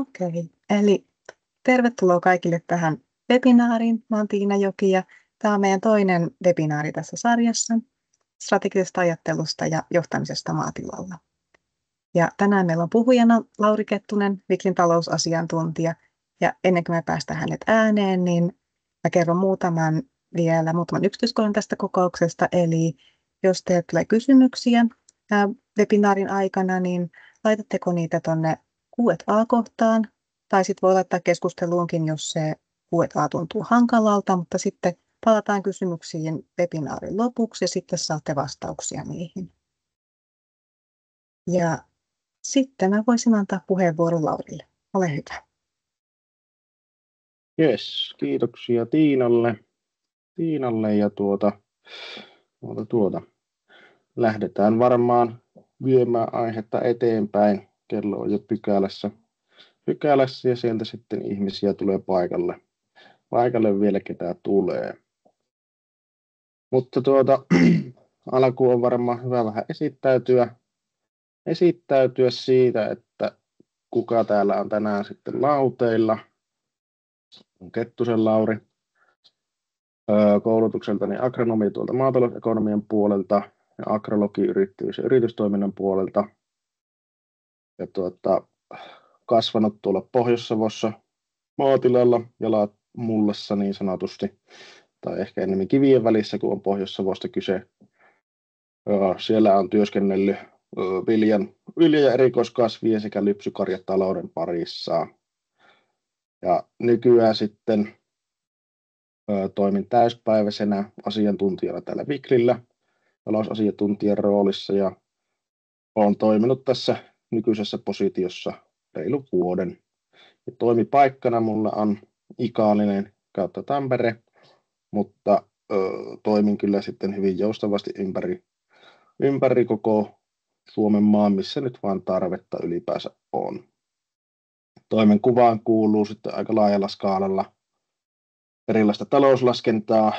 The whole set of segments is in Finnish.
Okei, eli tervetuloa kaikille tähän webinaariin. Mä oon Tiina Joki ja tämä on meidän toinen webinaari tässä sarjassa strategisesta ajattelusta ja johtamisesta maatilalla. Ja tänään meillä on puhujana Lauri Kettunen, Wiklin talousasiantuntija. Ja ennen kuin me päästään hänet ääneen, niin mä kerron muutaman yksityiskohdan tästä kokouksesta. Eli jos teille tulee kysymyksiä webinaarin aikana, niin laitatteko niitä tuonne Q&A-kohtaan, tai sitten voi laittaa keskusteluunkin, jos se Q&A tuntuu hankalalta, mutta sitten palataan kysymyksiin webinaarin lopuksi ja sitten saatte vastauksia niihin. Ja sitten mä voisin antaa puheenvuoron Laurille. Ole hyvä. Jes, kiitoksia Tiinalle ja lähdetään varmaan viemään aihetta eteenpäin. Kello on jo pykälässä ja sieltä sitten ihmisiä tulee paikalle vielä ketä tulee. Mutta alkuun on varmaan hyvä vähän esittäytyä siitä, että kuka täällä on tänään sitten lauteilla. On Kettusen Lauri, koulutukseltani agronomi tuolta maatalousekonomian puolelta ja agrologi yrittäjyys- ja yritystoiminnan puolelta. Ja kasvanut tuolla Pohjois-Savossa maatilalla Jalamullassa niin sanotusti, tai ehkä enemmän kivien välissä, kun on Pohjois-Savosta kyse. Siellä on työskennellyt vilja- ja erikoiskasvien sekä lypsykarjatalouden parissa. Ja nykyään sitten toimin täyspäiväisenä asiantuntijana täällä Wiklillä talousasiantuntijan roolissa ja olen toiminut tässä nykyisessä positiossa reilu vuoden. Ja toimipaikkana mulla on Ikaalinen kautta Tampere, mutta toimin kyllä sitten hyvin joustavasti ympäri koko Suomen maan, missä nyt vaan tarvetta ylipäänsä on. Toimenkuvaan kuuluu sitten aika laajalla skaalalla erilaista talouslaskentaa,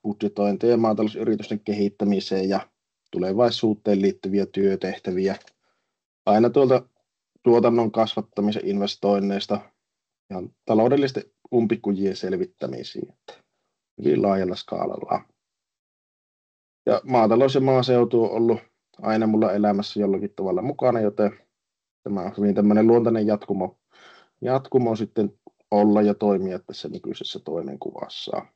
budjetointia ja maatalousyritysten kehittämiseen ja tulevaisuuteen liittyviä työtehtäviä. Aina tuolta tuotannon kasvattamisen investoinneista ja taloudellisten umpikujien selvittämisiin. Hyvin laajalla skaalalla. Ja maatalous ja maaseutu on ollut aina mulla elämässä jollakin tavalla mukana, joten tämä on hyvin tämmöinen luontainen jatkumo sitten olla ja toimia tässä nykyisessä toimenkuvassa.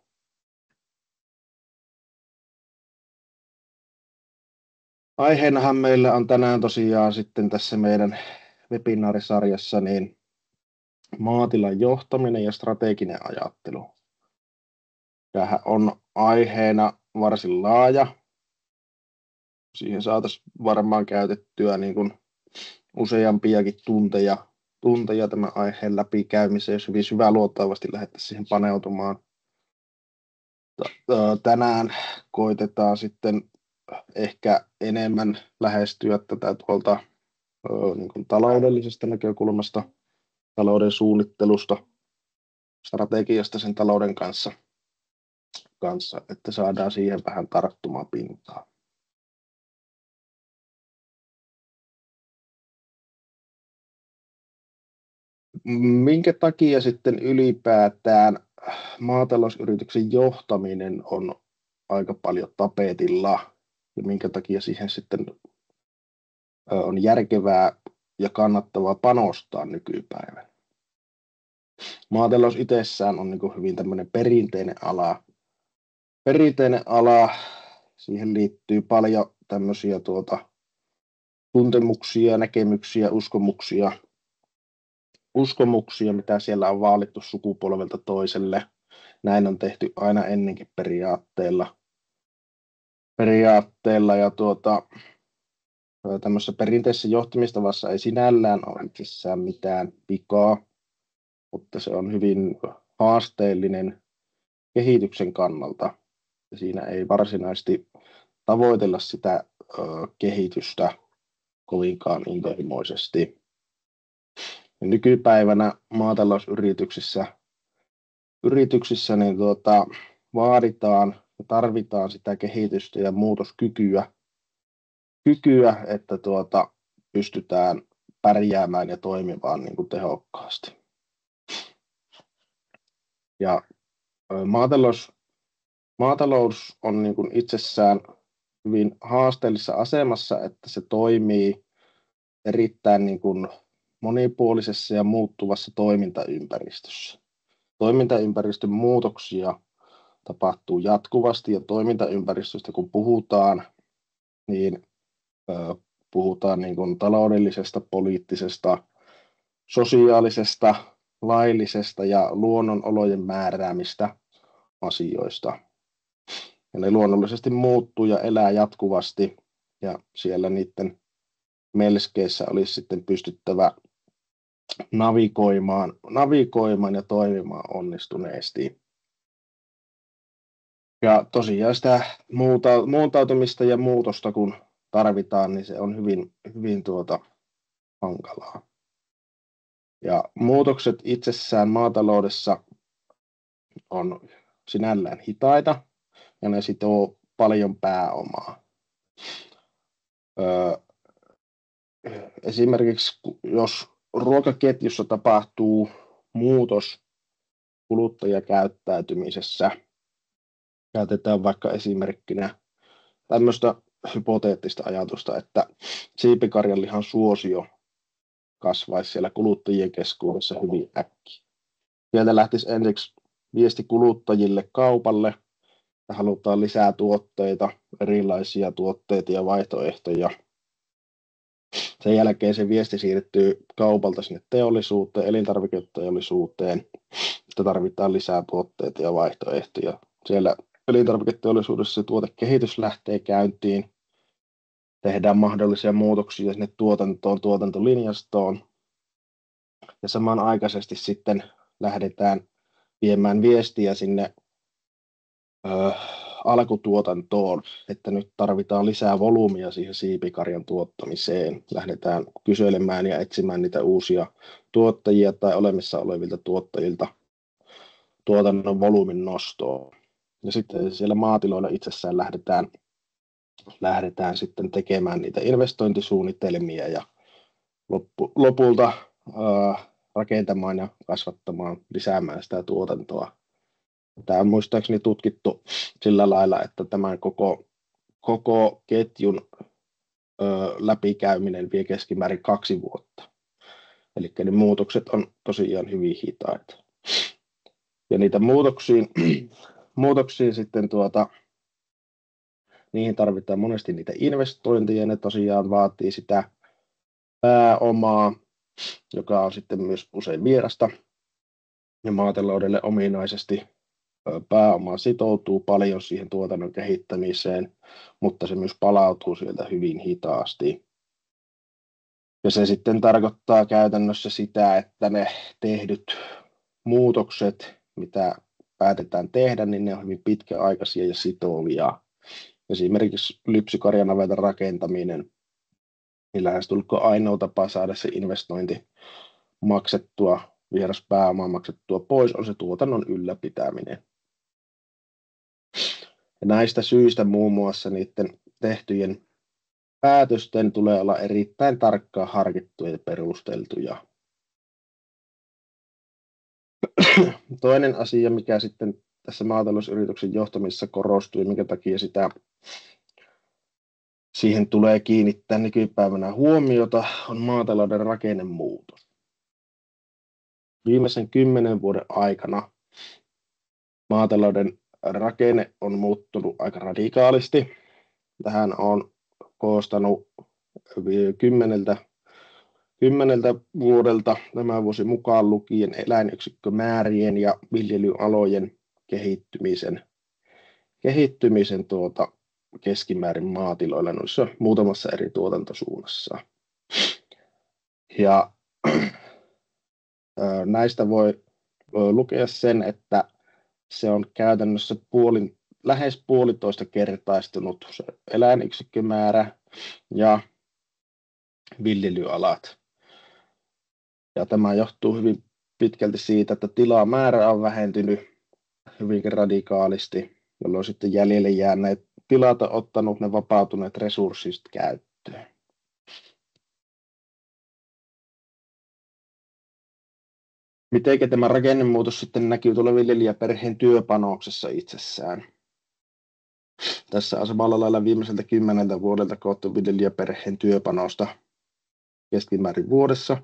Aiheenahan meillä on tänään tosiaan sitten tässä meidän webinaarisarjassa niin maatilan johtaminen ja strateginen ajattelu. Tämähän on aiheena varsin laaja. Siihen saataisiin varmaan käytettyä niin kuin useampiakin tunteja tämän aiheen läpikäymiseen, jos hyvin syväluotaavasti lähdettäisiin siihen paneutumaan. Tänään koitetaan sitten ehkä enemmän lähestyä tätä tuolta niin kuin taloudellisesta näkökulmasta, talouden suunnittelusta, strategiasta sen talouden kanssa, että saadaan siihen vähän tarttumapintaa. Minkä takia sitten ylipäätään maatalousyrityksen johtaminen on aika paljon tapetilla ja minkä takia siihen sitten on järkevää ja kannattavaa panostaa nykypäivänä? Maatalous itsessään on niin kuin hyvin tämmöinen perinteinen ala. Siihen liittyy paljon tämmöisiä tuntemuksia, näkemyksiä, uskomuksia, mitä siellä on vaalittu sukupolvelta toiselle. Näin on tehty aina ennenkin periaatteella ja tämmöisessä perinteisessä johtamistavassa ei sinällään ole itsessään mitään vikaa, mutta se on hyvin haasteellinen kehityksen kannalta. Ja siinä ei varsinaisesti tavoitella sitä kehitystä kovinkaan intohimoisesti. Ja nykypäivänä maatalousyrityksissä niin vaaditaan ja tarvitaan sitä kehitystä ja muutoskykyä, että pystytään pärjäämään ja toimimaan niin kuin tehokkaasti. Ja maatalous on niin kuin itsessään hyvin haasteellisessa asemassa, että se toimii erittäin niin kuin monipuolisessa ja muuttuvassa toimintaympäristössä. Toimintaympäristön muutoksia tapahtuu jatkuvasti ja toimintaympäristöstä kun puhutaan, niin puhutaan niin kuin taloudellisesta, poliittisesta, sosiaalisesta, laillisesta ja luonnonolojen määräämistä asioista. Ja ne luonnollisesti muuttuu ja elää jatkuvasti ja siellä niiden melskeissä olisi sitten pystyttävä navigoimaan ja toimimaan onnistuneesti. Ja tosiaan sitä muuntautumista ja muutosta kun tarvitaan, niin se on hyvin hankalaa. Ja muutokset itsessään maataloudessa on sinällään hitaita ja ne sitoo paljon pääomaa. Esimerkiksi jos ruokaketjussa tapahtuu muutos kuluttajakäyttäytymisessä, käytetään vaikka esimerkkinä tämmöistä hypoteettista ajatusta, että siipikarjanlihan suosio kasvaisi siellä kuluttajien keskuudessa hyvin äkkiä. Sieltä lähtisi ensiksi viesti kuluttajille kaupalle, että halutaan lisää tuotteita, erilaisia tuotteita ja vaihtoehtoja. Sen jälkeen se viesti siirtyy kaupalta sinne teollisuuteen, elintarviketeollisuuteen, että tarvitaan lisää tuotteita ja vaihtoehtoja. Siellä elintarviketeollisuudessa se tuotekehitys lähtee käyntiin, tehdään mahdollisia muutoksia sinne tuotantolinjastoon ja samanaikaisesti sitten lähdetään viemään viestiä sinne alkutuotantoon, että nyt tarvitaan lisää volyymia siihen siipikarjan tuottamiseen. Lähdetään kyselemään ja etsimään niitä uusia tuottajia tai olemassa olevilta tuottajilta tuotannon volyymin nostoon. Ja sitten siellä maatiloilla itsessään lähdetään sitten tekemään niitä investointisuunnitelmia ja lopulta rakentamaan ja kasvattamaan, lisäämään sitä tuotantoa. Tämä on muistaakseni tutkittu sillä lailla, että tämän koko ketjun läpikäyminen vie keskimäärin 2 vuotta. Eli ne muutokset on tosiaan hyvin hitaita. Ja niitä muutoksiin sitten niihin tarvitaan monesti niitä investointeja, ne tosiaan vaatii sitä pääomaa, joka on sitten myös usein vierasta. Ja maataloudelle ominaisesti pääoma sitoutuu paljon siihen tuotannon kehittämiseen, mutta se myös palautuu sieltä hyvin hitaasti. Ja se sitten tarkoittaa käytännössä sitä, että ne tehdyt muutokset, mitä päätetään tehdä, niin ne on hyvin pitkäaikaisia ja sitovia. Esimerkiksi lypsykarjanavetan rakentaminen, niin lähestulkoon ainoa tapa saada se investointi maksettua, vieras pääoma maksettua pois, on se tuotannon ylläpitäminen. Ja näistä syistä muun muassa niiden tehtyjen päätösten tulee olla erittäin tarkkaan harkittuja ja perusteltuja. Toinen asia, mikä sitten tässä maatalousyrityksen johtamisessa korostuu, minkä takia siihen tulee kiinnittää nykypäivänä huomiota, on maatalouden rakennemuutos. Viimeisen 10 vuoden aikana maatalouden rakenne on muuttunut aika radikaalisti. Tähän on koostanut 10 vuodelta tämä vuosi mukaan lukien eläinyksikkömäärien ja viljelyalojen kehittymisen keskimäärin maatiloilla noissa muutamassa eri tuotantosuunnassa. Ja näistä voi lukea sen, että se on käytännössä lähes 1,5-kertaistunut se eläinyksikkömäärä ja viljelyalat. Ja tämä johtuu hyvin pitkälti siitä, että tilamäärä on vähentynyt hyvinkin radikaalisti, jolloin sitten jäljelle jääneet tilat on ottanut ne vapautuneet resurssit käyttöön. Miten tämä rakennemuutos sitten näkyy tuolla viljelijäperheen työpanoksessa itsessään? Tässä on samalla lailla viimeiseltä 10 vuodelta koottu viljelijäperheen työpanosta keskimäärin vuodessa.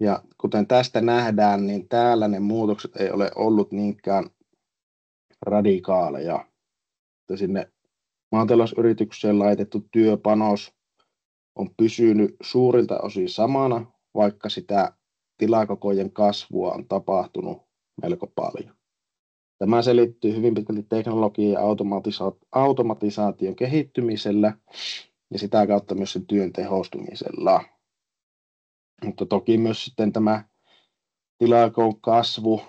Ja kuten tästä nähdään, niin täällä ne muutokset ei ole ollut niinkään radikaaleja. Sinne maatalousyritykseen laitettu työpanos on pysynyt suurilta osin samana, vaikka sitä tilakokojen kasvua on tapahtunut melko paljon. Tämä selittyy hyvin pitkälti teknologian ja automatisaation kehittymisellä ja sitä kautta myös sen työn tehostumisella. Mutta toki myös sitten tämä tilakoon kasvu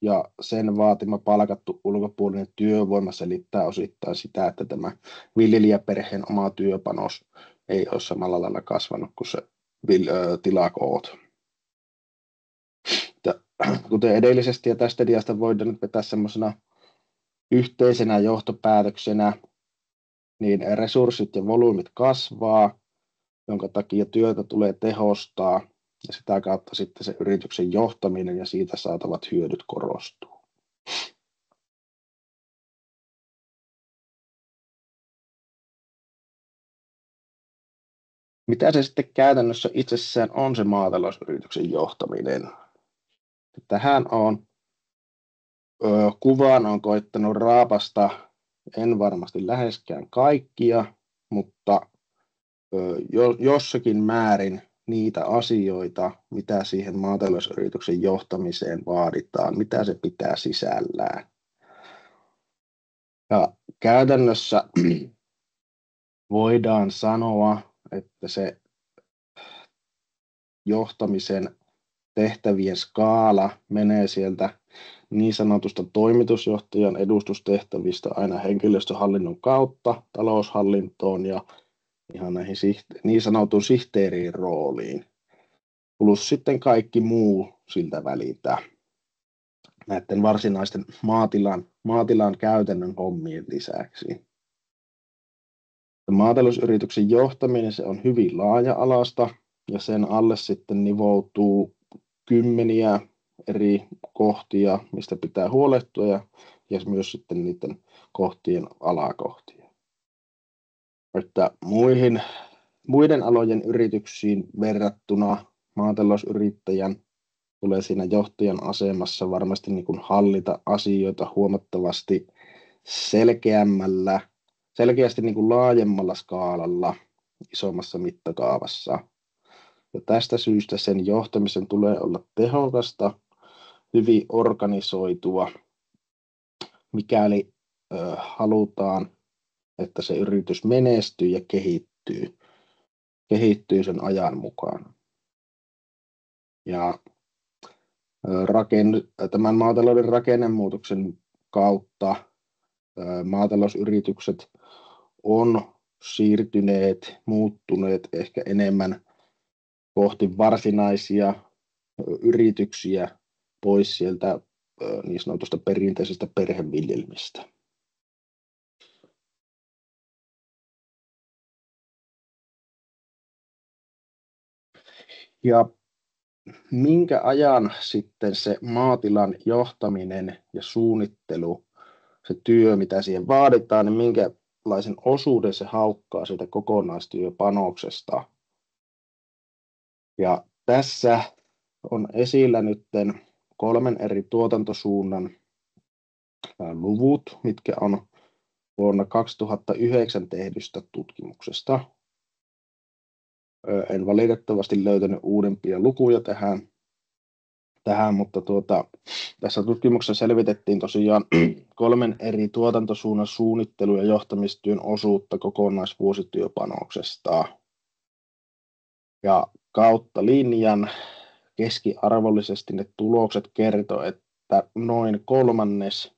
ja sen vaatima palkattu ulkopuolinen työvoima selittää osittain sitä, että tämä viljelijäperheen oma työpanos ei ole samalla lailla kasvanut kuin se tilakoot. Kuten edellisesti ja tästä diasta voidaan nyt vetää semmoisena yhteisenä johtopäätöksenä, niin resurssit ja volyymit kasvaa, jonka takia työtä tulee tehostaa ja sitä kautta sitten se yrityksen johtaminen ja siitä saatavat hyödyt korostuu. Mitä se sitten käytännössä itsessään on se maatalousyrityksen johtaminen? Tähän kuvaan on koittanut raapasta en varmasti läheskään kaikkia, mutta jossakin määrin niitä asioita, mitä siihen maatalousyrityksen johtamiseen vaaditaan, mitä se pitää sisällään. Ja käytännössä voidaan sanoa, että se johtamisen tehtävien skaala menee sieltä niin sanotusta toimitusjohtajan edustustehtävistä aina henkilöstöhallinnon kautta taloushallintoon ja ihan näihin niin sanotun sihteerin rooliin, plus sitten kaikki muu siltä väliltä näiden varsinaisten maatilan käytännön hommien lisäksi. Maatalousyrityksen johtaminen se on hyvin laaja-alaista ja sen alle sitten nivoutuu kymmeniä eri kohtia, mistä pitää huolehtua ja myös sitten niiden kohtien alakohtia. Että muiden alojen yrityksiin verrattuna maatalousyrittäjän tulee siinä johtajan asemassa varmasti niin kuin hallita asioita huomattavasti selkeästi niin kuin laajemmalla skaalalla, isommassa mittakaavassa. Ja tästä syystä sen johtamisen tulee olla tehokasta, hyvin organisoitua, mikäli halutaan, että se yritys menestyy ja kehittyy sen ajan mukaan. Ja tämän maatalouden rakennemuutoksen kautta maatalousyritykset on muuttuneet ehkä enemmän kohti varsinaisia yrityksiä pois sieltä niin sanotusta perinteisestä perheviljelmistä. Ja minkä ajan sitten se maatilan johtaminen ja suunnittelu, se työ, mitä siihen vaaditaan, niin minkälaisen osuuden se haukkaa siitä kokonaistyöpanoksesta. Ja tässä on esillä nyt 3 eri tuotantosuunnan luvut, mitkä on vuonna 2009 tehdystä tutkimuksesta. En valitettavasti löytänyt uudempia lukuja tähän mutta tässä tutkimuksessa selvitettiin tosiaan 3 eri tuotantosuunnan suunnittelu- ja johtamistyön osuutta kokonaisvuosityöpanoksesta. Ja kautta linjan keskiarvollisesti ne tulokset kertoo, että noin 1/3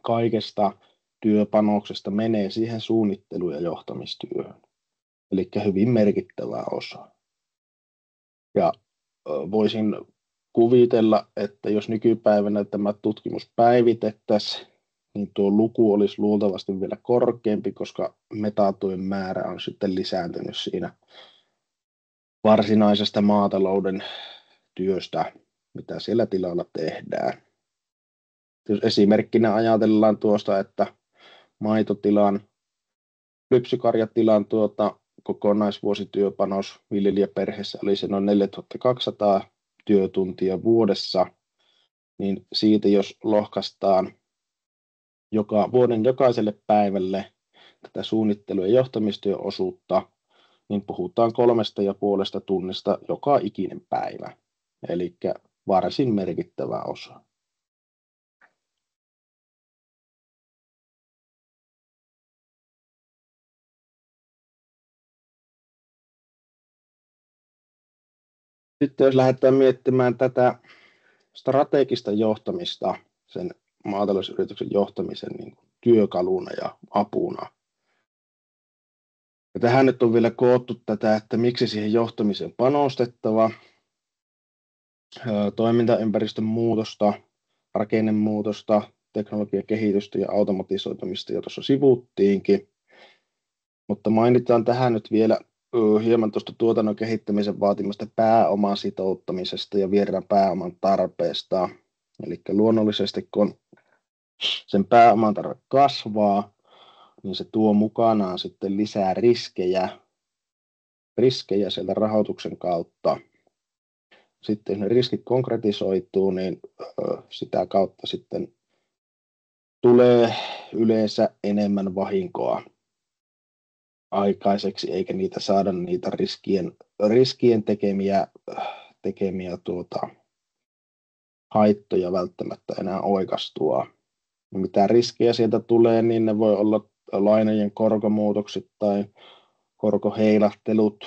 kaikesta työpanoksesta menee siihen suunnittelu- ja johtamistyöhön. Eli hyvin merkittävä osa. Ja voisin kuvitella, että jos nykypäivänä tämä tutkimus päivitettäisiin, niin tuo luku olisi luultavasti vielä korkeampi, koska metatujen määrä on sitten lisääntynyt siinä varsinaisesta maatalouden työstä mitä siellä tilalla tehdään. Jos esimerkkinä ajatellaan tuosta, että maitotilan, lypsykarjatilan kokonaisvuosityöpanos viljelijäperheessä oli se noin 4200 työtuntia vuodessa, niin siitä jos lohkaistaan vuoden jokaiselle päivälle tätä suunnittelu- ja johtamistyön osuutta, niin puhutaan 3,5 tunnista joka ikinen päivä, eli varsin merkittävä osa. Sitten jos lähdetään miettimään tätä strategista johtamista sen maatalousyrityksen johtamisen niin kuin työkaluna ja apuna. Ja tähän nyt on vielä koottu tätä, että miksi siihen johtamiseen panostettava, toimintaympäristön muutosta, rakennemuutosta, teknologian kehitystä ja automatisoitumista jo tuossa sivuttiinkin. Mutta mainitaan tähän nyt vielä hieman tuosta tuotannon kehittämisen vaatimasta pääoman sitouttamisesta ja vieraan pääoman tarpeesta. Eli luonnollisesti kun sen pääoman tarve kasvaa, niin se tuo mukanaan sitten lisää riskejä sieltä rahoituksen kautta. Sitten jos ne riskit konkretisoituu, niin sitä kautta sitten tulee yleensä enemmän vahinkoa aikaiseksi, eikä niitä saada niitä riskien tekemiä haittoja välttämättä enää oikaistua. Mitä riskejä sieltä tulee, niin ne voi olla lainojen korkomuutokset tai korkoheilahtelut,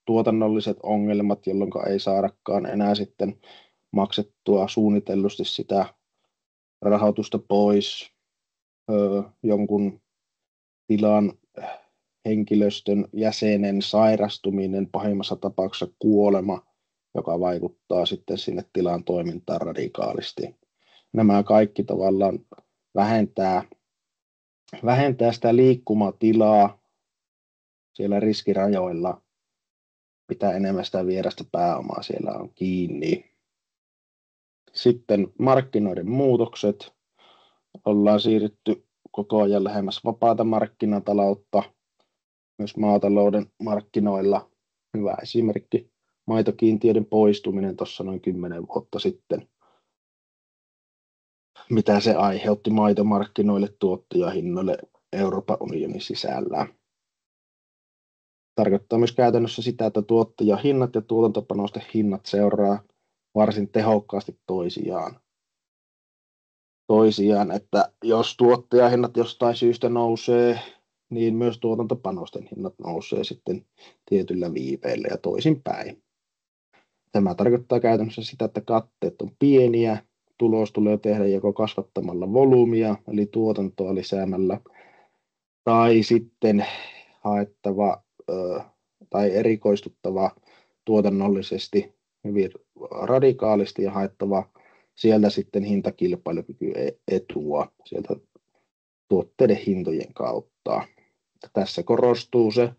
tuotannolliset ongelmat, jolloin ei saadakaan enää sitten maksettua suunnitellusti sitä rahoitusta pois, jonkun tilan henkilöstön jäsenen sairastuminen, pahimmassa tapauksessa kuolema, joka vaikuttaa sitten sinne tilan toimintaan radikaalisti. Nämä kaikki tavallaan vähentää sitä liikkumatilaa siellä riskirajoilla, mitä enemmän sitä vierasta pääomaa siellä on kiinni. Sitten markkinoiden muutokset. Ollaan siirrytty koko ajan lähemmäs vapaata markkinataloutta myös maatalouden markkinoilla. Hyvä esimerkki, maitokiintiöiden poistuminen tuossa noin 10 vuotta sitten. Mitä se aiheutti maitomarkkinoille, tuottajahinnoille Euroopan unionin sisällä. Tarkoittaa myös käytännössä sitä, että tuottajahinnat ja tuotantopanosten hinnat seuraa varsin tehokkaasti toisiaan, että jos tuottajahinnat jostain syystä nousee, niin myös tuotantopanosten hinnat nousee sitten tietyllä viiveellä ja toisinpäin. Tämä tarkoittaa käytännössä sitä, että katteet on pieniä, tulos tulee tehdä joko kasvattamalla volyymia, eli tuotantoa lisäämällä, tai sitten haettava tai erikoistuttava tuotannollisesti hyvin radikaalisti ja haettava sieltä sitten hintakilpailukykyetua sieltä tuotteiden hintojen kautta. Tässä korostuu se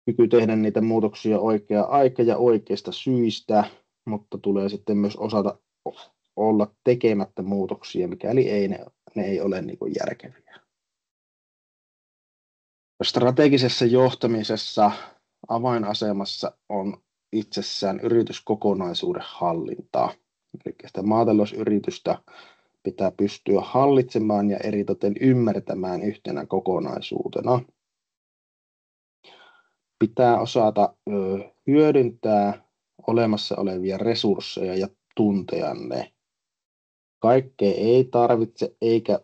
kyky tehdä niitä muutoksia oikea aika ja oikeista syistä, mutta tulee sitten myös osata olla tekemättä muutoksia, mikäli ne ei ole niin kuin järkeviä. Strategisessa johtamisessa avainasemassa on itsessään yrityskokonaisuuden hallintaa. Eli sitä maatalousyritystä pitää pystyä hallitsemaan ja eritoten ymmärtämään yhtenä kokonaisuutena. Pitää osata hyödyntää olemassa olevia resursseja ja tuntea ne. Kaikkea ei tarvitse eikä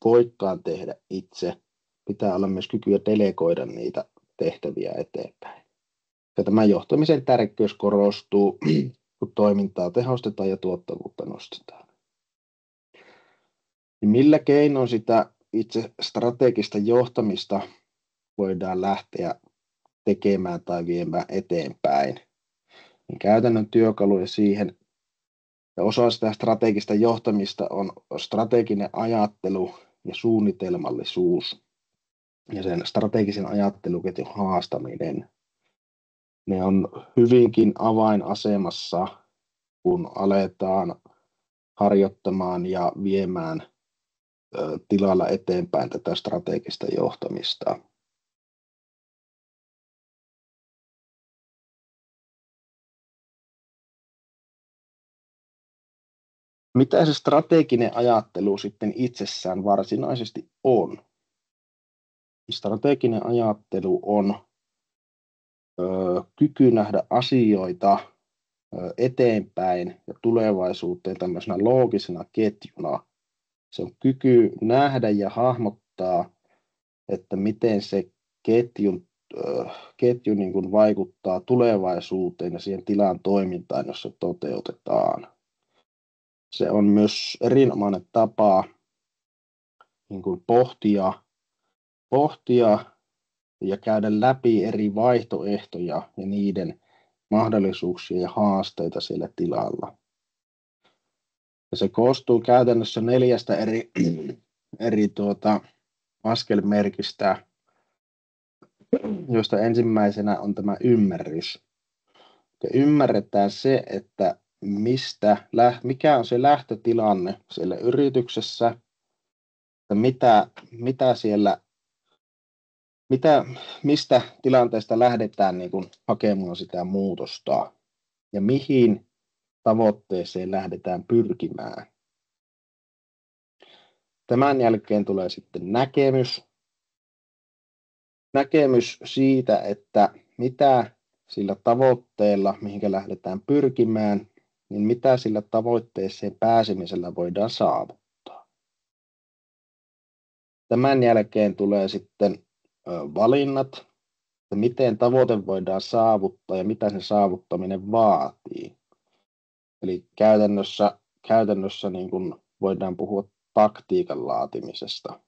voikaan tehdä itse. Pitää olla myös kykyä delegoida niitä tehtäviä eteenpäin. Ja tämä johtamisen tärkeys korostuu, kun toimintaa tehostetaan ja tuottavuutta nostetaan. Ja millä keinoin sitä itse strategista johtamista voidaan lähteä tekemään tai viemään eteenpäin? Niin käytännön työkaluja siihen ja osa sitä strategista johtamista on strateginen ajattelu ja suunnitelmallisuus ja sen strategisen ajatteluketjun haastaminen. Ne on hyvinkin avainasemassa, kun aletaan harjoittamaan ja viemään tilalla eteenpäin tätä strategista johtamista. Mitä se strateginen ajattelu sitten itsessään varsinaisesti on? Strateginen ajattelu on kyky nähdä asioita eteenpäin ja tulevaisuuteen tämmöisenä loogisena ketjuna. Se on kyky nähdä ja hahmottaa, että miten se ketju niin kuin vaikuttaa tulevaisuuteen ja siihen tilan toimintaan, jos se toteutetaan. Se on myös erinomainen tapa niin kuin pohtia ja käydä läpi eri vaihtoehtoja ja niiden mahdollisuuksia ja haasteita siellä tilalla. Ja se koostuu käytännössä 4 eri askelmerkistä, joista ensimmäisenä on tämä ymmärrys. Ja ymmärretään se, että mikä on se lähtötilanne siellä yrityksessä, että mistä tilanteesta lähdetään niin kuin hakemaan sitä muutosta ja mihin tavoitteeseen lähdetään pyrkimään. Tämän jälkeen tulee sitten näkemys siitä, että mitä sillä tavoitteella, mihinkä lähdetään pyrkimään, niin mitä sillä tavoitteeseen pääsemisellä voidaan saavuttaa. Tämän jälkeen tulee sitten valinnat, että miten tavoite voidaan saavuttaa ja mitä sen saavuttaminen vaatii. Eli käytännössä niin kuin voidaan puhua taktiikan laatimisesta.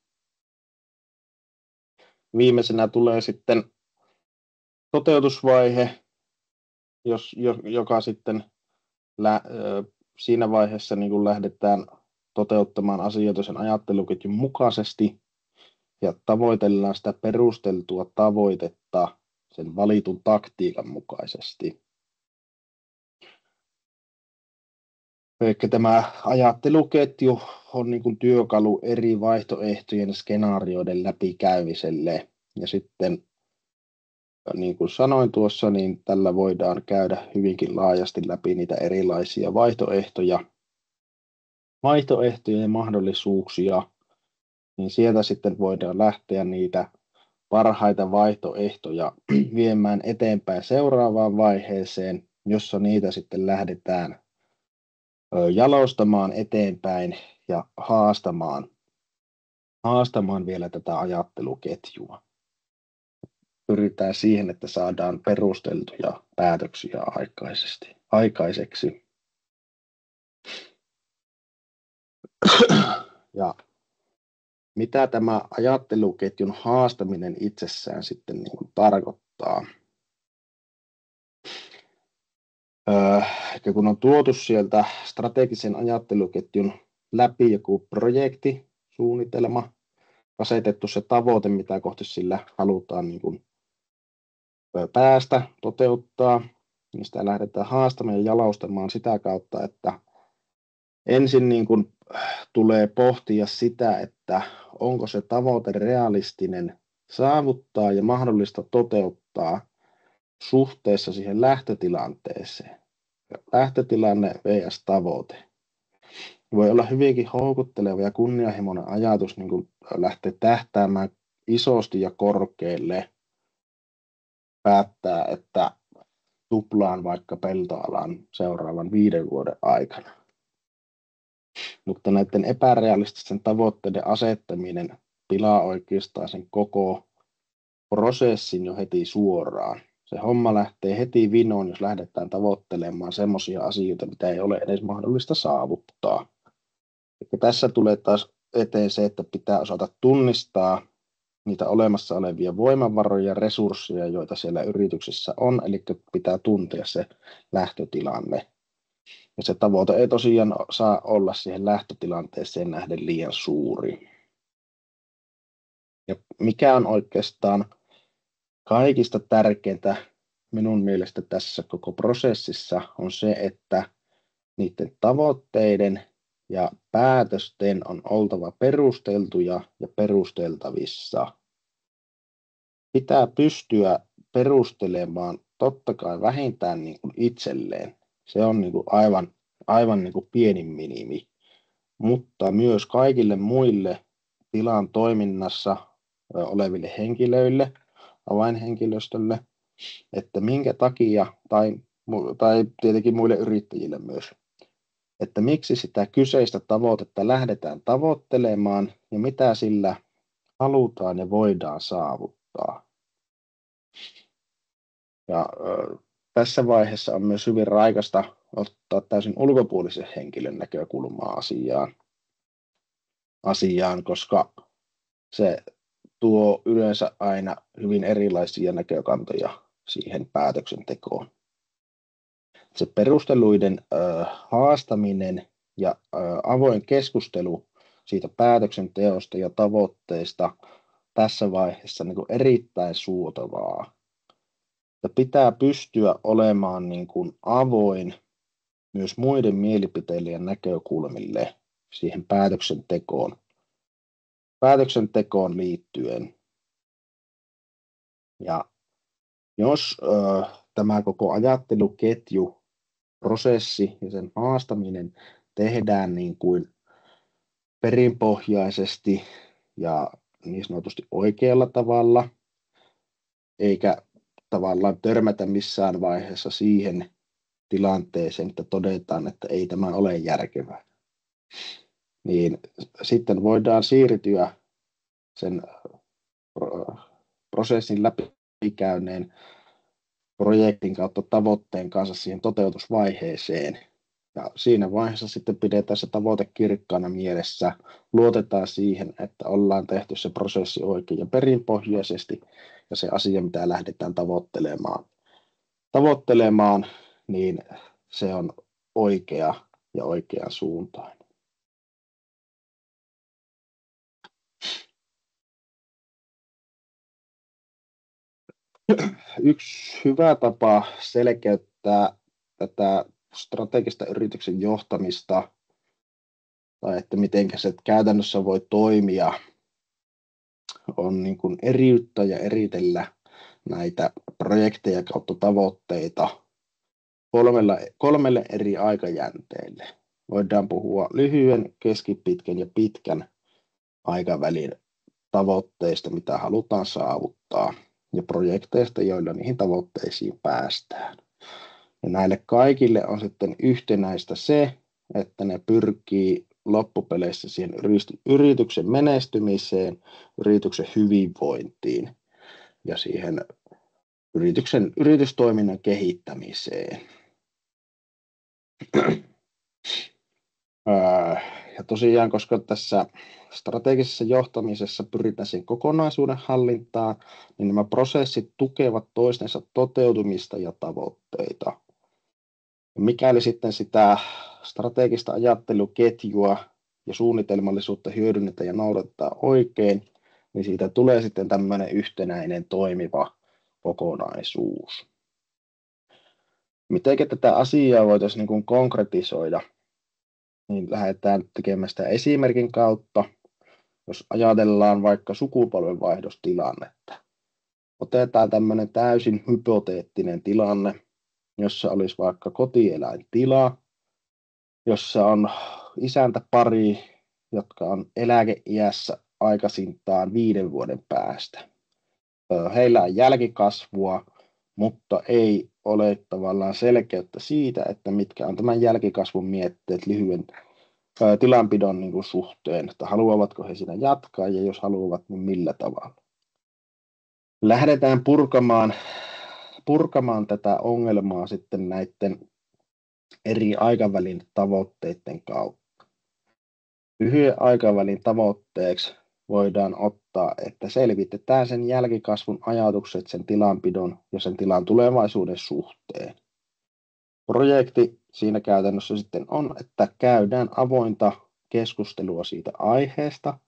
Viimeisenä tulee sitten toteutusvaihe, joka sitten siinä vaiheessa niin kuin lähdetään toteuttamaan asioita sen ajatteluketjun mukaisesti ja tavoitellaan sitä perusteltua tavoitetta sen valitun taktiikan mukaisesti. Eli tämä ajatteluketju on niin kuin työkalu eri vaihtoehtojen ja skenaarioiden läpikäymiselle. Ja sitten, niin kuin sanoin tuossa, niin tällä voidaan käydä hyvinkin laajasti läpi niitä erilaisia vaihtoehtoja ja mahdollisuuksia. Niin sieltä sitten voidaan lähteä niitä parhaita vaihtoehtoja viemään eteenpäin seuraavaan vaiheeseen, jossa niitä sitten lähdetään jalostamaan eteenpäin ja haastamaan vielä tätä ajatteluketjua. Pyritään siihen, että saadaan perusteltuja päätöksiä aikaiseksi. Ja mitä tämä ajatteluketjun haastaminen itsessään sitten niin kuin tarkoittaa? Kun on tuotu sieltä strategisen ajatteluketjun läpi joku projekti, suunnitelma, asetettu se tavoite, mitä kohti sillä halutaan niin kuin päästä, toteuttaa, niin sitä lähdetään haastamaan ja jalostamaan sitä kautta, että ensin niin kuin tulee pohtia sitä, että onko se tavoite realistinen saavuttaa ja mahdollista toteuttaa suhteessa siihen lähtötilanteeseen. Lähtötilanne vs. tavoite. Voi olla hyvinkin houkutteleva ja kunnianhimoinen ajatus niin kuin lähteä tähtäämään isosti ja korkealle, päättää, että tuplaan vaikka peltoalan seuraavan 5 vuoden aikana. Mutta näiden epärealististen tavoitteiden asettaminen pilaa oikeastaan sen koko prosessin jo heti suoraan. Se homma lähtee heti vinoon, jos lähdetään tavoittelemaan semmoisia asioita, mitä ei ole edes mahdollista saavuttaa. Eli tässä tulee taas eteen se, että pitää osata tunnistaa niitä olemassa olevia voimavaroja ja resursseja, joita siellä yrityksessä on, eli pitää tuntea se lähtötilanne. Ja se tavoite ei tosiaan saa olla siihen lähtötilanteeseen nähden liian suuri. Ja mikä on oikeastaan kaikista tärkeintä minun mielestä tässä koko prosessissa on se, että niiden tavoitteiden ja päätösten on oltava perusteltuja ja perusteltavissa. Pitää pystyä perustelemaan totta kai vähintään niin kuin itselleen. Se on niin kuin aivan niin kuin pienin minimi, mutta myös kaikille muille tilan toiminnassa oleville henkilöille, avainhenkilöstölle, että minkä takia, tai tietenkin muille yrittäjille myös, että miksi sitä kyseistä tavoitetta lähdetään tavoittelemaan ja mitä sillä halutaan ja voidaan saavuttaa. Ja tässä vaiheessa on myös hyvin raikasta ottaa täysin ulkopuolisen henkilön näkökulmaa asiaan, koska se tuo yleensä aina hyvin erilaisia näkökantoja siihen päätöksentekoon. Se perusteluiden haastaminen ja avoin keskustelu siitä päätöksenteosta ja tavoitteista tässä vaiheessa niin kuin erittäin suotavaa. Ja pitää pystyä olemaan niin kuin avoin myös muiden mielipiteille ja näkökulmille siihen päätöksentekoon liittyen. Ja jos tämä koko ajatteluketju, prosessi ja sen haastaminen tehdään niin kuin perinpohjaisesti ja niin sanotusti oikealla tavalla, eikä tavallaan törmätä missään vaiheessa siihen tilanteeseen, että todetaan, että ei tämä ole järkevää, niin sitten voidaan siirtyä sen prosessin läpikäyneen projektin kautta tavoitteen kanssa siihen toteutusvaiheeseen. Ja siinä vaiheessa sitten pidetään se tavoite kirkkaana mielessä, luotetaan siihen, että ollaan tehty se prosessi oikein ja perinpohjaisesti, ja se asia, mitä lähdetään tavoittelemaan, niin se on oikea ja oikean suuntaan. Yksi hyvä tapa selkeyttää tätä strategista yrityksen johtamista, tai että miten se käytännössä voi toimia, on niin kuin eriyttää ja eritellä näitä projekteja kautta tavoitteita kolmelle eri aikajänteelle. Voidaan puhua lyhyen, keskipitkän ja pitkän aikavälin tavoitteista, mitä halutaan saavuttaa, ja projekteista, joilla niihin tavoitteisiin päästään. Ja näille kaikille on sitten yhtenäistä se, että ne pyrkii loppupeleissä siihen yrityksen menestymiseen, yrityksen hyvinvointiin ja siihen yritystoiminnan kehittämiseen. Ja tosiaan, koska tässä strategisessa johtamisessa pyritään siihen kokonaisuuden hallintaan, niin nämä prosessit tukevat toistensa toteutumista ja tavoitteita. Ja mikäli sitten sitä strategista ajatteluketjua ja suunnitelmallisuutta hyödynnetään ja noudatetaan oikein, niin siitä tulee sitten tämmöinen yhtenäinen toimiva kokonaisuus. Miten tätä asiaa voitaisiin niin kuin konkretisoida? Niin lähdetään tekemään sitä esimerkin kautta, jos ajatellaan vaikka sukupolvenvaihdostilannetta. Otetaan tämmöinen täysin hypoteettinen tilanne, jossa olisi vaikka kotieläintila, jossa on isäntäpari, jotka on eläkeiässä aikaisintaan 5 vuoden päästä. Heillä on jälkikasvua, mutta ei ole tavallaan selkeyttä siitä, että mitkä on tämän jälkikasvun mietteet lyhyen tilanpidon niin kuin suhteen, että haluavatko he siinä jatkaa ja jos haluavat, niin millä tavalla. Lähdetään purkamaan tätä ongelmaa sitten näiden eri aikavälin tavoitteiden kautta. Lyhyen aikavälin tavoitteeksi voidaan ottaa, että selvitetään sen jälkikasvun ajatukset sen tilanpidon ja sen tilan tulevaisuuden suhteen. Projekti siinä käytännössä sitten on, että käydään avointa keskustelua siitä aiheesta,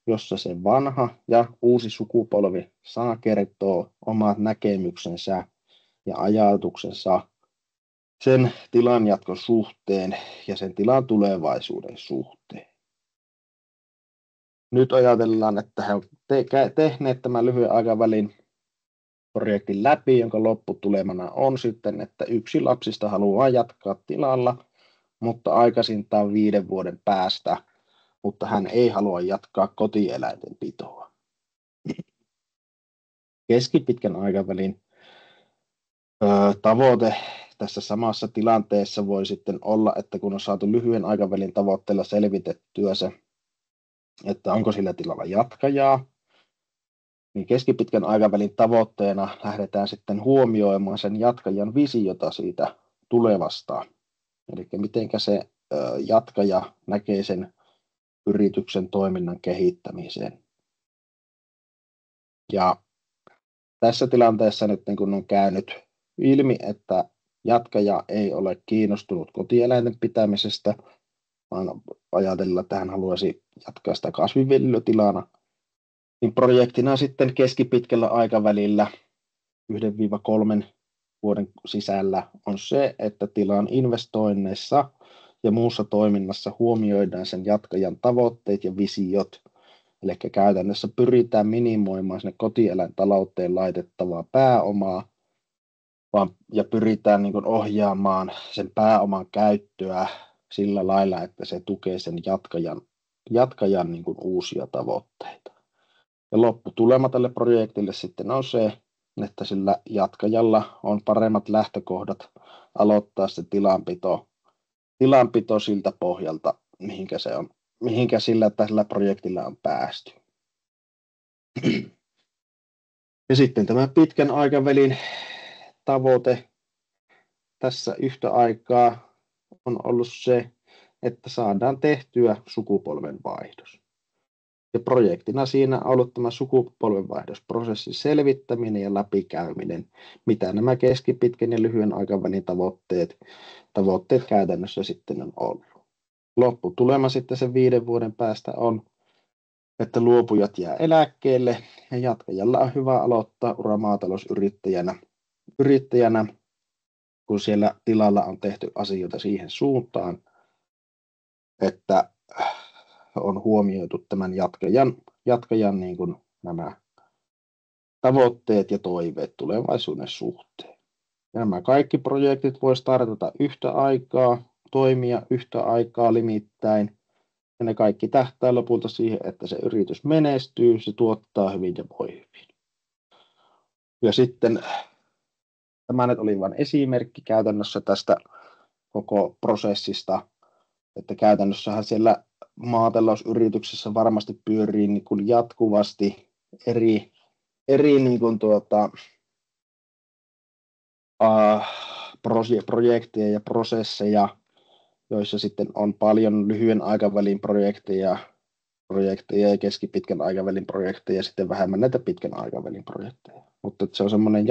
jossa se vanha ja uusi sukupolvi saa kertoa omat näkemyksensä ja ajatuksensa sen tilan jatkon suhteen ja sen tilan tulevaisuuden suhteen. Nyt ajatellaan, että he ovat tehneet tämän lyhyen aikavälin projektin läpi, jonka lopputulemana on sitten, että yksi lapsista haluaa jatkaa tilalla, mutta aikaisintaan 5 vuoden päästä, mutta hän ei halua jatkaa kotieläinten pitoa. Keskipitkän aikavälin tavoite tässä samassa tilanteessa voi sitten olla, että kun on saatu lyhyen aikavälin tavoitteella selvitettyä se, että onko sillä tilalla jatkajaa, niin keskipitkän aikavälin tavoitteena lähdetään sitten huomioimaan sen jatkajan visiota siitä tulevasta. Eli miten se jatkaja näkee sen yrityksen toiminnan kehittämiseen. Ja tässä tilanteessa nyt kun on käynyt ilmi, että jatkaja ei ole kiinnostunut kotieläinten pitämisestä, vaan ajatella, että hän haluaisi jatkaa sitä kasvinviljelytilana, niin projektina sitten keskipitkällä aikavälillä 1-3 vuoden sisällä on se, että tilan investoinneissa ja muussa toiminnassa huomioidaan sen jatkajan tavoitteet ja visiot. Eli käytännössä pyritään minimoimaan sinne kotieläintalouteen laitettavaa pääomaa ja pyritään niin kuin ohjaamaan sen pääoman käyttöä sillä lailla, että se tukee sen jatkajan niin kuin uusia tavoitteita. Ja lopputulema tälle projektille sitten on se, että sillä jatkajalla on paremmat lähtökohdat aloittaa se tilanpito siltä pohjalta, mihinkä sillä tällä projektilla on päästy. Ja sitten tämä pitkän aikavälin tavoite tässä yhtä aikaa on ollut se, että saadaan tehtyä sukupolvenvaihdos. Ja projektina siinä on ollut tämä sukupolvenvaihdosprosessin selvittäminen ja läpikäyminen, mitä nämä keskipitkän ja lyhyen aikavälin tavoitteet käytännössä sitten on ollut. Lopputulema sitten sen 5 vuoden päästä on, että luopujat jää eläkkeelle ja jatkajalla on hyvä aloittaa ura maatalousyrittäjänä, kun siellä tilalla on tehty asioita siihen suuntaan, että on huomioitu tämän jatkajan niin kuin nämä tavoitteet ja toiveet tulevaisuuden suhteen. Ja nämä kaikki projektit voi startata yhtä aikaa, toimia yhtä aikaa limittäin, ja ne kaikki tähtää lopulta siihen, että se yritys menestyy, se tuottaa hyvin ja voi hyvin. Ja sitten tämä nyt oli vain esimerkki käytännössä tästä koko prosessista, että käytännössähän siellä maatalousyrityksessä varmasti pyörii niin kuin jatkuvasti eri niin kuin projekteja ja prosesseja, joissa sitten on paljon lyhyen aikavälin projekteja ja keskipitkän aikavälin projekteja ja sitten vähemmän näitä pitkän aikavälin projekteja. Mutta se on semmoinen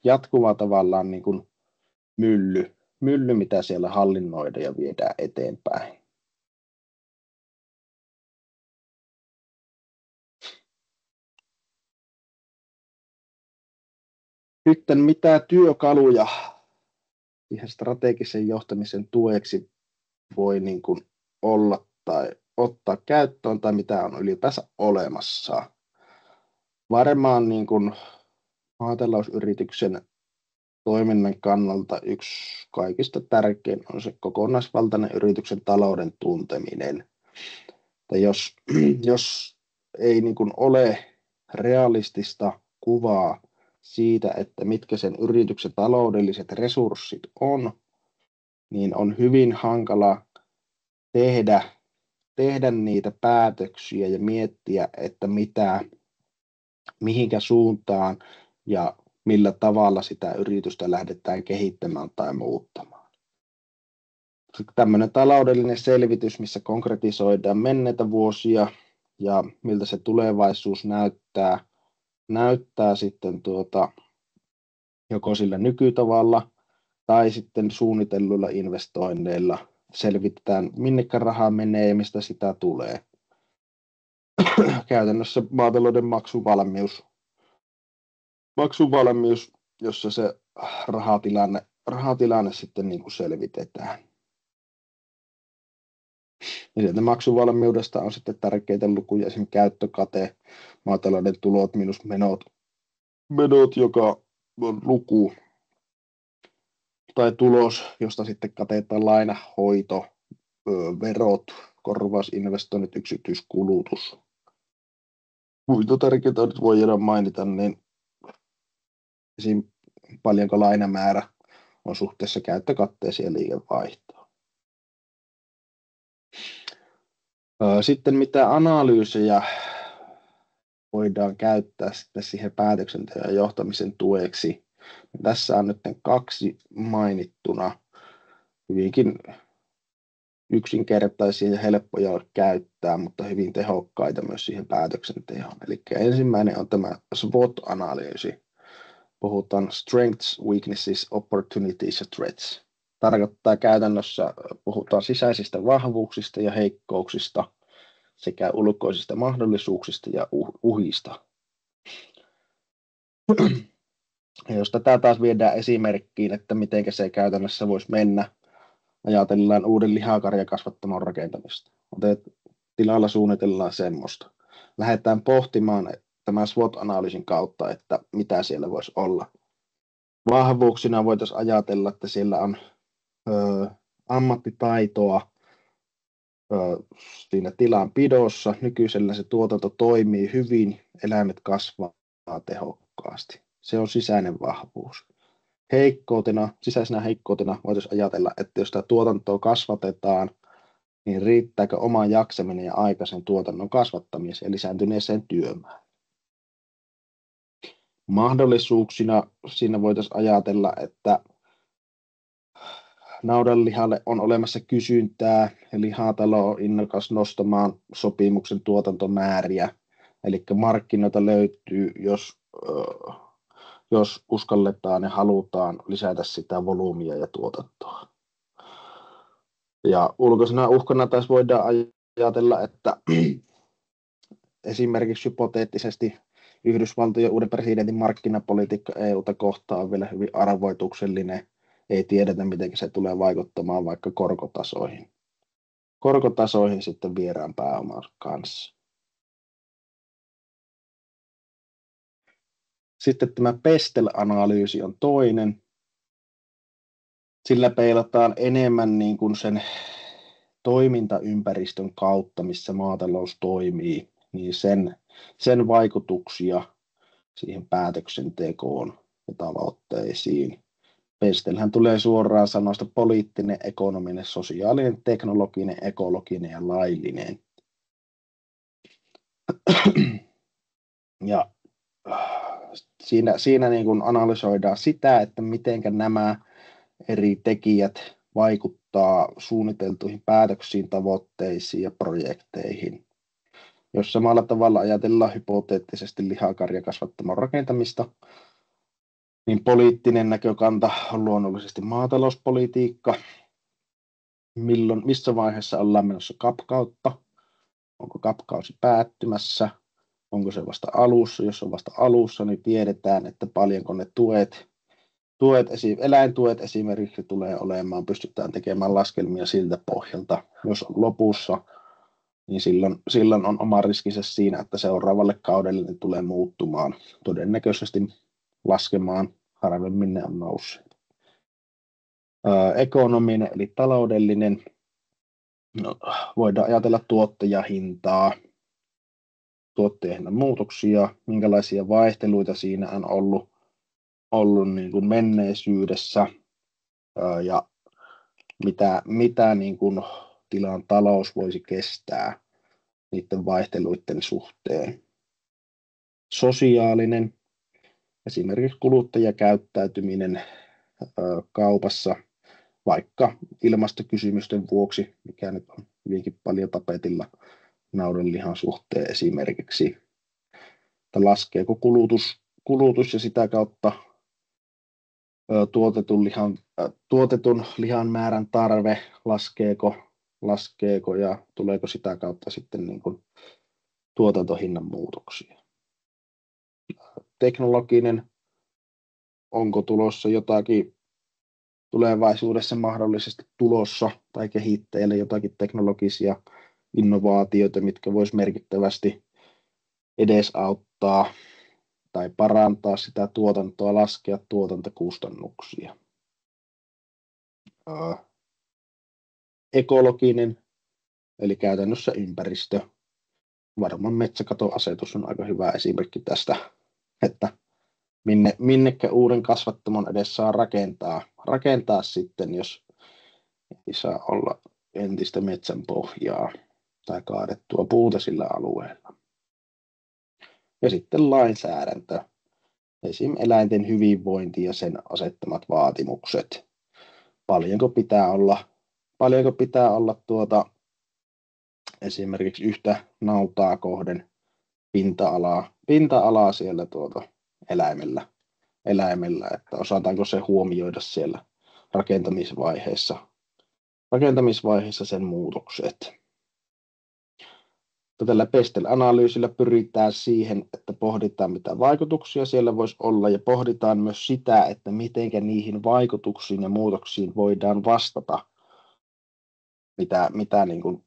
jatkuva tavallaan niin kuin mylly, mitä siellä hallinnoidaan ja viedään eteenpäin. Sitten mitä työkaluja siihen strategisen johtamisen tueksi voi niin kuin olla tai ottaa käyttöön tai mitä on ylipäänsä olemassa. Varmaan niin kuin maatalousyrityksen toiminnan kannalta yksi kaikista tärkein on se kokonaisvaltainen yrityksen talouden tunteminen. Tai jos ei niin kuin ole realistista kuvaa siitä, että mitkä sen yrityksen taloudelliset resurssit on, niin on hyvin hankala tehdä niitä päätöksiä ja miettiä, että mihinkä suuntaan ja millä tavalla sitä yritystä lähdetään kehittämään tai muuttamaan. Tämmöinen taloudellinen selvitys, missä konkretisoidaan menneitä vuosia ja miltä se tulevaisuus näyttää sitten joko sillä nykytavalla tai sitten suunnitelluilla investoinneilla. Selvitetään, minnekä rahaa menee ja mistä sitä tulee. Käytännössä maatalouden maksuvalmius, jossa se rahatilanne rahatilanne sitten niin kuin selvitetään. Ja sieltä maksuvalmiudesta on sitten tärkeitä lukuja, esimerkiksi käyttökate, maatalouden tulot minus menot, joka on luku tai tulos, josta sitten katetaan laina, hoito, verot, korvausinvestoinnit, yksityiskulutus. Muita tärkeitä nyt voidaan mainita, niin esim. Paljonko lainamäärä on suhteessa käyttökatteeseen ja liikevaihtoon. Sitten mitä analyysejä voidaan käyttää sitten siihen päätöksenteon ja johtamisen tueksi. Tässä on nyt 2 mainittuna hyvinkin yksinkertaisia ja helppoja käyttää, mutta hyvin tehokkaita myös siihen päätöksentekoon. Eli ensimmäinen on tämä SWOT-analyysi. Puhutaan strengths, weaknesses, opportunities ja threats. Tarkoittaa käytännössä, puhutaan sisäisistä vahvuuksista ja heikkouksista sekä ulkoisista mahdollisuuksista ja uhista. Ja jos tätä taas viedään esimerkkiin, että miten se käytännössä voisi mennä, ajatellaan uuden lihakarjakasvattamon rakentamista. Tilalla suunnitellaan semmoista. Lähdetään pohtimaan tämän SWOT-analyysin kautta, että mitä siellä voisi olla. Vahvuuksina voitaisiin ajatella, että siellä on ammattitaitoa siinä tilanpidossa. Nykyisellä se tuotanto toimii hyvin, eläimet kasvaa tehokkaasti. Se on sisäinen vahvuus. Sisäisenä heikkoutena voitaisiin ajatella, että jos tämä tuotantoa kasvatetaan, niin riittääkö oma jaksaminen ja aika sen tuotannon kasvattamiseen ja lisääntyneeseen työmäärään. Mahdollisuuksina siinä voitaisiin ajatella, että naudanlihalle on olemassa kysyntää ja lihatalo on innokas nostamaan sopimuksen tuotantomääriä. Eli markkinoita löytyy, jos uskalletaan ja halutaan lisätä sitä volyymia ja tuotantoa. Ja ulkoisena uhkana taas voidaan ajatella, että esimerkiksi hypoteettisesti Yhdysvaltojen uuden presidentin markkinapolitiikka EU:ta kohtaan on vielä hyvin arvoituksellinen. Ei tiedetä, miten se tulee vaikuttamaan vaikka korkotasoihin. Korkotasoihin sitten vieraan pääoman kanssa. Sitten tämä Pestel-analyysi on toinen. Sillä peilataan enemmän niin kuin sen toimintaympäristön kautta, missä maatalous toimii, niin sen vaikutuksia siihen päätöksentekoon ja tavoitteisiin. Pestelhän tulee suoraan sanoista poliittinen, ekonominen, sosiaalinen, teknologinen, ekologinen ja laillinen. Ja siinä niin kuin analysoidaan sitä, että miten nämä eri tekijät vaikuttaa suunniteltuihin päätöksiin, tavoitteisiin ja projekteihin. Jos samalla tavalla ajatellaan hypoteettisesti lihakarjakasvattamon rakentamista, niin poliittinen näkökanta on luonnollisesti maatalouspolitiikka. Missä vaiheessa ollaan menossa CAP-kautta? Onko CAP-kausi päättymässä? Onko se vasta alussa? Jos on vasta alussa, niin tiedetään, että paljonko ne eläintuet esimerkiksi tulee olemaan. Pystytään tekemään laskelmia siltä pohjalta. Jos on lopussa, niin silloin on oma riskinsä siinä, että seuraavalle kaudelle ne tulee muuttumaan. Todennäköisesti laskemaan, harvemmin ne on nousseet. Ekonominen eli taloudellinen. No, voidaan ajatella tuottajahintaa, tuottajahinnan muutoksia, minkälaisia vaihteluita siinä on ollut niin kuin menneisyydessä ja mitä niin kuin tilan talous voisi kestää niiden vaihteluiden suhteen. Sosiaalinen, esimerkiksi kuluttajakäyttäytyminen kaupassa, vaikka ilmastokysymysten vuoksi, mikä nyt on hyvinkin paljon tapetilla naudanlihan suhteen esimerkiksi. Että laskeeko kulutus ja sitä kautta tuotetun lihan määrän tarve, laskeeko ja tuleeko sitä kautta sitten niin kuin tuotantohinnan muutoksia. Teknologinen, onko tulossa jotakin tulevaisuudessa mahdollisesti tulossa tai kehitteillä jotakin teknologisia innovaatioita, mitkä vois merkittävästi edesauttaa tai parantaa sitä tuotantoa, laskea tuotantokustannuksia. Ekologinen, eli käytännössä ympäristö. Varmaan metsäkatoasetus on aika hyvä esimerkki tästä, että minnekä uuden kasvattamon edes saa rakentaa sitten, jos ei saa olla entistä metsän pohjaa tai kaadettua puuta sillä alueella. Ja sitten lainsäädäntö, esim. Eläinten hyvinvointi ja sen asettamat vaatimukset. Paljonko pitää olla esimerkiksi yhtä nautaa kohden pinta-alaa siellä eläimellä, että osataanko se huomioida siellä rakentamisvaiheessa sen muutokset. Tällä PESTEL-analyysillä pyritään siihen, että pohditaan mitä vaikutuksia siellä voisi olla ja pohditaan myös sitä, että miten niihin vaikutuksiin ja muutoksiin voidaan vastata, mitä niin kuin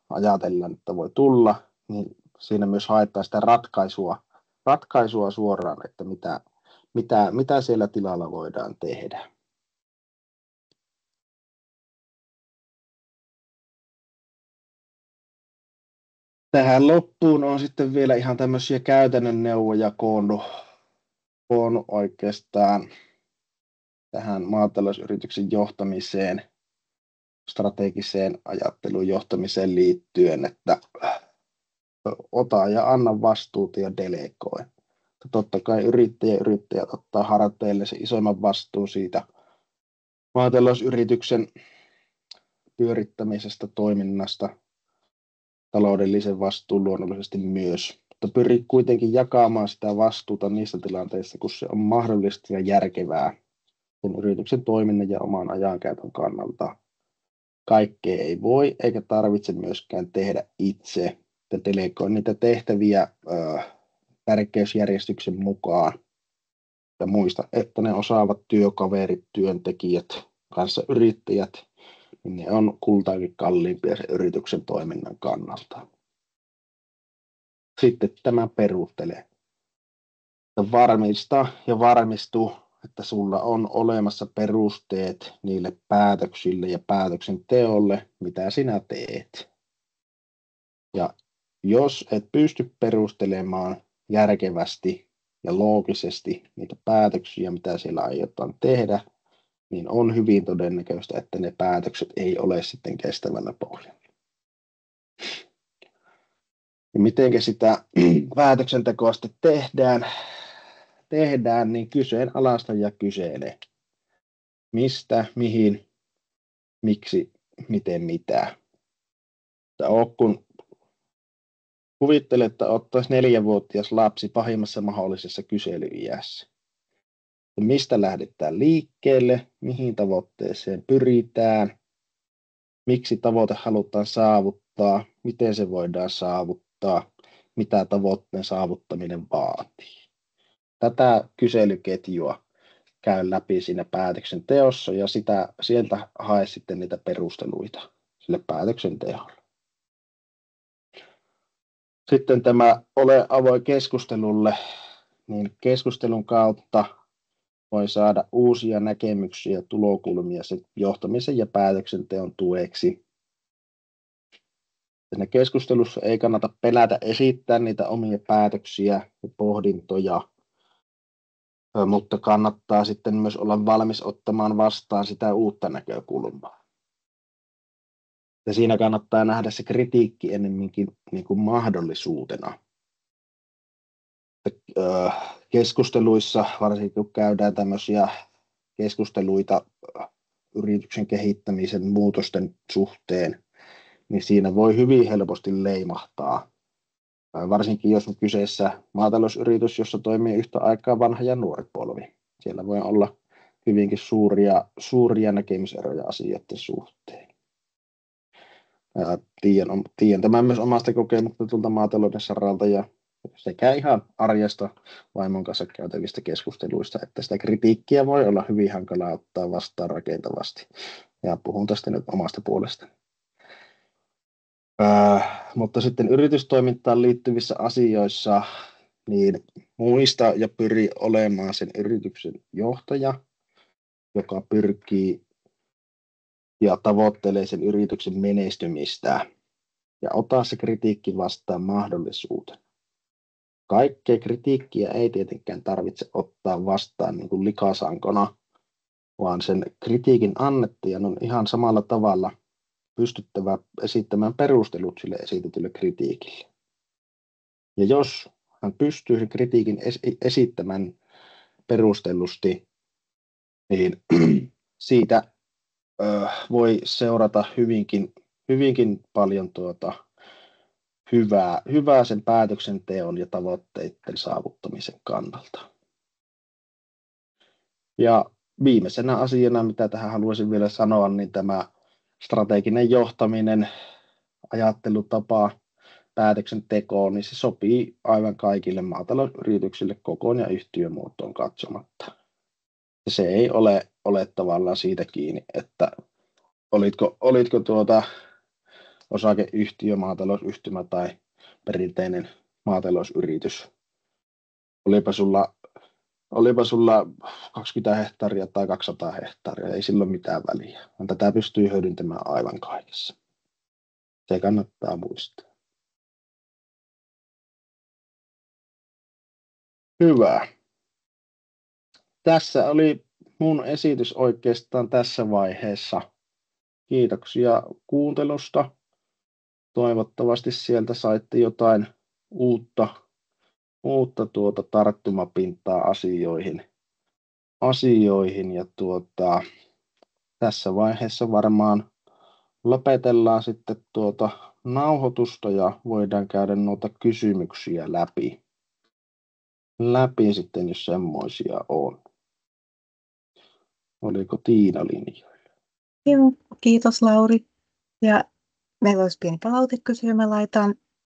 ajatellaan, että voi tulla, niin siinä myös haetaan sitä ratkaisua suoraan, että mitä siellä tilalla voidaan tehdä. Tähän loppuun on sitten vielä ihan tämmöisiä käytännön neuvoja koonnut oikeastaan tähän maatalousyrityksen johtamiseen, strategiseen ajatteluun johtamiseen liittyen, että ota ja anna vastuuta ja delegoi. Totta kai yrittäjät ottaa harteille se isoimman vastuun siitä maatalousyrityksen pyörittämisestä, toiminnasta, taloudellisen vastuun luonnollisesti myös, mutta pyri kuitenkin jakamaan sitä vastuuta niissä tilanteissa, kun se on mahdollista ja järkevää sen yrityksen toiminnan ja oman ajankäytön kannalta. Kaikkea ei voi eikä tarvitse myöskään tehdä itse. Delegoi niitä tehtäviä tärkeysjärjestyksen mukaan ja muista, että ne osaavat työkaverit, työntekijät, kanssa yrittäjät, niin ne on kultaakin kalliimpia sen yrityksen toiminnan kannalta. Sitten tämä perustelee. Varmista ja varmistu, että sulla on olemassa perusteet niille päätöksille ja päätöksenteolle, mitä sinä teet. Ja jos et pysty perustelemaan järkevästi ja loogisesti niitä päätöksiä, mitä siellä aiotaan tehdä, niin on hyvin todennäköistä, että ne päätökset ei ole sitten kestävällä pohjalla. Ja miten sitä päätöksentekoa sitten tehdään, niin kyseenalaista ja kysele. Mistä, mihin, miksi, miten, mitä. Kun kuvittele, että ottaisi 4-vuotias lapsi pahimmassa mahdollisessa kysely-iässä. Mistä lähdetään liikkeelle, mihin tavoitteeseen pyritään, miksi tavoite halutaan saavuttaa, miten se voidaan saavuttaa, mitä tavoitteen saavuttaminen vaatii. Tätä kyselyketjua käy läpi siinä päätöksenteossa ja sieltä hae sitten niitä perusteluita sille päätöksenteolle. Sitten tämä ole avoin keskustelulle, niin keskustelun kautta voi saada uusia näkemyksiä ja tulokulmia sen johtamisen ja päätöksenteon tueksi. Siinä keskustelussa ei kannata pelätä esittää niitä omia päätöksiä ja pohdintoja, mutta kannattaa sitten myös olla valmis ottamaan vastaan sitä uutta näkökulmaa. Ja siinä kannattaa nähdä se kritiikki ennemminkin niin kuin mahdollisuutena. Keskusteluissa, varsinkin kun käydään tämmöisiä keskusteluita yrityksen kehittämisen muutosten suhteen, niin siinä voi hyvin helposti leimahtaa. Varsinkin jos on kyseessä maatalousyritys, jossa toimii yhtä aikaa vanha ja nuori polvi. Siellä voi olla hyvinkin suuria näkemyseroja asioiden suhteen. Tiedän tämän myös omasta kokemuksesta tuolta maatalouden saralta ja sekä ihan arjesta vaimon kanssa käytävistä keskusteluista, että sitä kritiikkiä voi olla hyvin hankalaa ottaa vastaan rakentavasti. Ja puhun tästä nyt omasta puolestani. Mutta sitten yritystoimintaan liittyvissä asioissa, niin muista ja pyri olemaan sen yrityksen johtaja, joka pyrkii ja tavoittelee sen yrityksen menestymistä ja ota se kritiikki vastaan mahdollisuutena. Kaikkea kritiikkiä ei tietenkään tarvitse ottaa vastaan niin kuin likasankona, vaan sen kritiikin annettajan on ihan samalla tavalla pystyttävä esittämään perustelut sille esitetylle kritiikille. Ja jos hän pystyy sen kritiikin esittämään perustellusti, niin siitä voi seurata hyvinkin paljon hyvää sen päätöksenteon ja tavoitteiden saavuttamisen kannalta. Ja viimeisenä asiana, mitä tähän haluaisin vielä sanoa, niin tämä strateginen johtaminen, ajattelutapa, päätöksenteko, niin se sopii aivan kaikille maatalousyrityksille kokoon ja yhtiömuotoon katsomatta. Ja se ei ole tavallaan siitä kiinni, että olitko osakeyhtiö, maatalousyhtymä tai perinteinen maatalousyritys. Olipa sulla 20 hehtaaria tai 200 hehtaaria, ei sillä ole mitään väliä. Tätä pystyy hyödyntämään aivan kaikessa. Se kannattaa muistaa. Hyvä. Tässä oli mun esitys oikeastaan tässä vaiheessa. Kiitoksia kuuntelusta. Toivottavasti sieltä saitte jotain uutta tarttumapintaa asioihin ja tässä vaiheessa varmaan lopetellaan sitten nauhoitusta ja voidaan käydä noita kysymyksiä läpi sitten, jos semmoisia on. Oliko Tiina linjoilla? Joo, kiitos Lauri. Ja meillä olisi pieni palautekysymys. Me laitan